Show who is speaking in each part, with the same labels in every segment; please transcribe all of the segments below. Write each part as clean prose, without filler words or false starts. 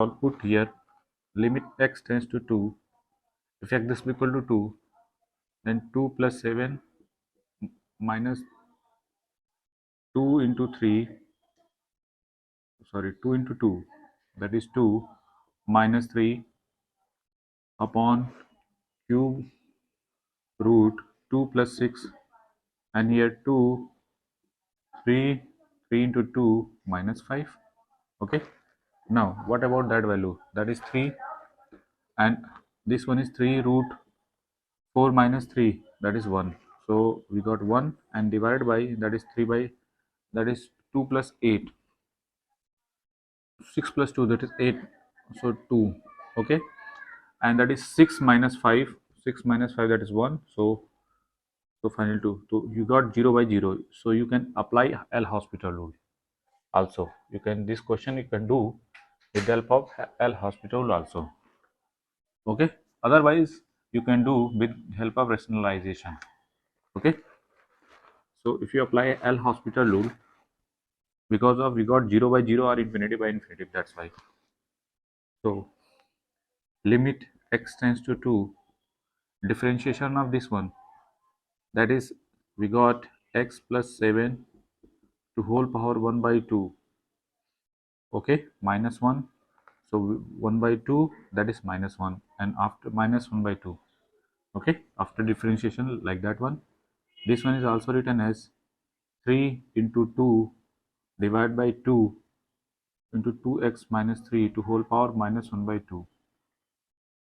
Speaker 1: I'll put here limit x tends to 2. If x is equal to 2, then 2 plus 7 minus 2 into 3, sorry, 2 into 2, that is 2 minus 3 upon cube root 2 plus 6, and here 2, 3, 3 into 2 minus 5. Okay. Now, what about that value? That is 3, and this one is 3 root 4 minus 3, that is 1. So we got 1, and divided by, that is 3 by, that is 2 plus 8. 6 plus 2, that is 8. So 2. Okay. And that is 6 minus 5. 6 minus 5, that is 1. So final 2. So you got 0 by 0. So you can apply L'Hospital rule. Also, you can, this question you can do with the help of L'Hospital rule also. Okay. Otherwise, you can do with help of rationalization. Okay. So if you apply L'Hospital rule, because of we got 0 by 0 or infinity by infinity, that's why. So limit x tends to 2, differentiation of this one, that is we got x plus 7 to whole power 1 by 2. Okay, minus 1. So 1 by 2, that is minus 1, and after minus 1 by 2. Okay, after differentiation like that one, this one is also written as 3 into 2 divided by 2 into 2x minus 3 to whole power minus 1 by 2,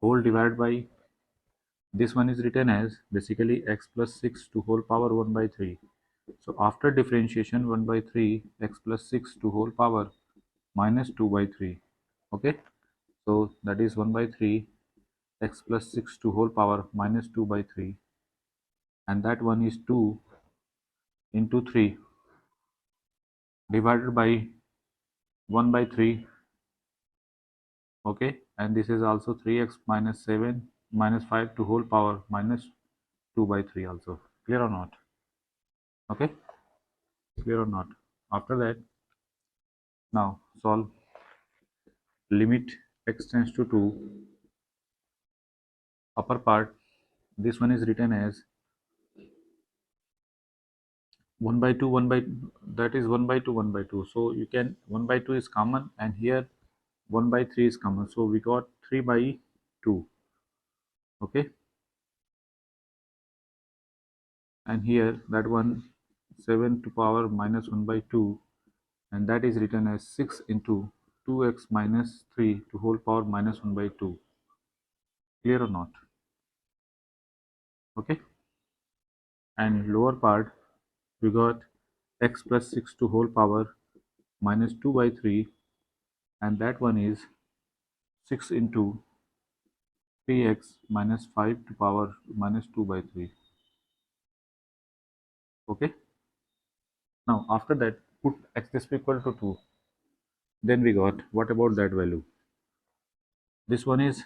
Speaker 1: whole divided by, this one is written as basically x plus 6 to whole power 1 by 3. So after differentiation, 1 by 3 x plus 6 to whole power minus 2 by 3. Okay, so that is 1 by 3 x plus 6 to whole power minus 2 by 3, and that one is 2 into 3 divided by 1 by 3. Okay, and this is also 3x minus 7 minus 5 to whole power minus 2 by 3 also. Clear or not? Okay, clear or not? After that, now solve limit x tends to 2, upper part, this one is written as 1 by 2, 1 by, that is 1 by 2, 1 by 2. So you can, 1 by 2 is common, and here 1 by 3 is common. So we got 3 by 2. Okay. And here that one 7 to power minus 1 by 2, and that is written as 6 into 2x minus 3 to whole power minus 1 by 2. Clear or not? Okay. And lower part, we got x plus 6 to whole power minus 2 by 3, and that one is 6 into 3x minus 5 to power minus 2 by 3. Okay. Now after that, put x is equal to 2. Then we got, what about that value? This one is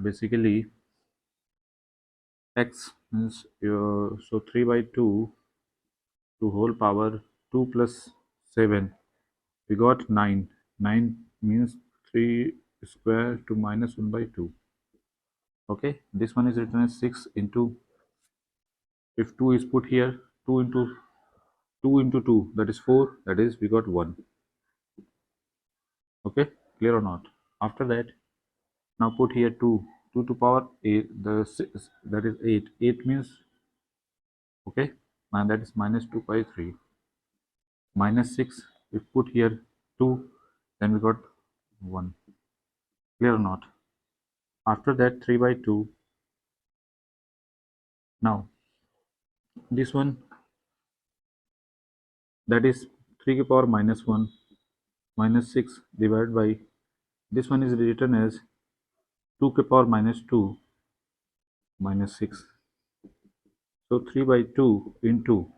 Speaker 1: basically x means so 3 by 2 to whole power 2 plus 7. We got 9. 9 means 3 square to minus 1 by 2. Okay, this one is written as 6 into, if 2 is put here, 2 into 2, that is 4, that is we got 1. Okay, clear or not? After that, now put here 2 to power 8, the 6, that is 8. 8 means, okay, and that is minus 2 by 3. Minus 6, if put here 2, then we got 1. Clear or not? After that, 3 by 2. Now this one, that is 3 to power minus 1 minus 6 divided by, this one is written as 2 to power minus 2 minus 6. So 3 by 2 into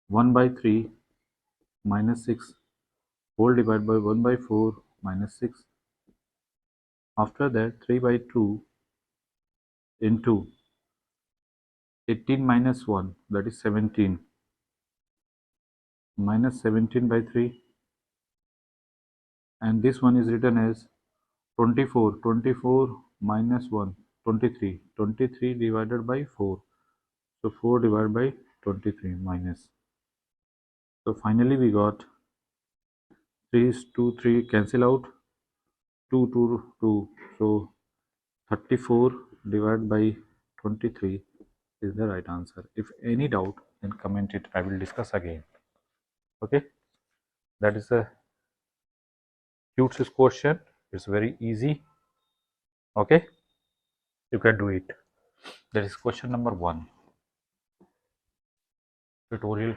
Speaker 1: 1 by 3 minus 6 whole divided by 1 by 4 minus 6. After that, 3 by 2 into 18 minus 1, that is 17, minus 17 by 3 and this one is written as 24 minus 1 23 divided by 4, so 4 divided by 23 minus, so finally we got 3 is 2 3 cancel out, 2 2 2, so 34 divided by 23 is the right answer. If any doubt, then comment it, I will discuss again. Okay, that is a PSU'S question. It's very easy. Okay, you can do it. That is question number 1, tutorial.